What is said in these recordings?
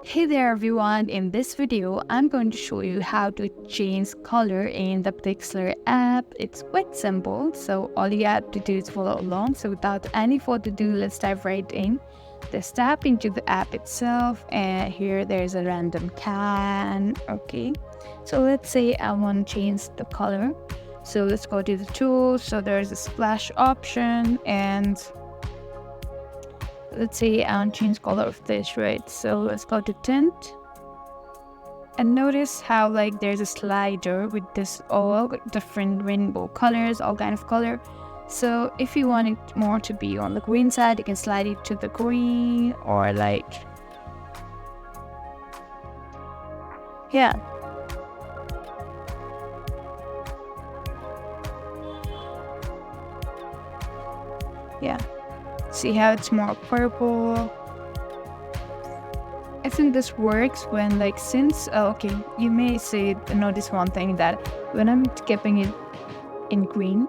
Hey there everyone, in this video I'm going to show you how to change color in the Pixlr app. It's quite simple, so all you have to do is follow along. So without any further ado, let's dive right in. Let's tap into the app itself, and here there's a random can. Okay, so let's say I want to change the color. So let's go to the tools. So there's a splash option, and let's say I want to change color of this, right? So let's go to tint, and notice how there's a slider with this all different rainbow colors, all kind of color. So if you want it more to be on the green side, you can slide it to the green, or yeah. See how it's more purple. I think this works when okay, you may notice one thing, that when I'm keeping it in green,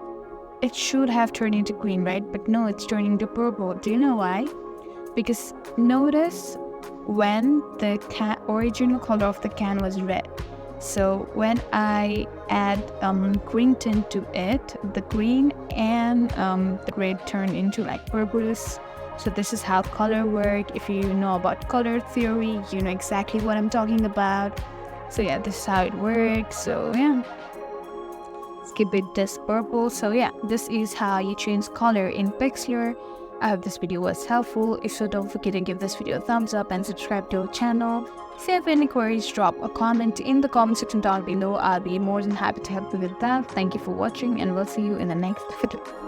it should have turned into green, right? But no, it's turning to purple. Do you know why? Because notice when the original color of the can was red. So when I add green tint to it, the green and the red turn into purplish. So this is how color work. If you know about color theory, you know exactly what I'm talking about. So yeah, this is how it works. So yeah, let's keep it this purple. So yeah, this is how you change color in Pixlr. I hope this video was helpful. If so, don't forget to give this video a thumbs up and subscribe to our channel. If you have any queries, drop a comment in the comment section down below. I'll be more than happy to help you with that. Thank you for watching, and we'll see you in the next video.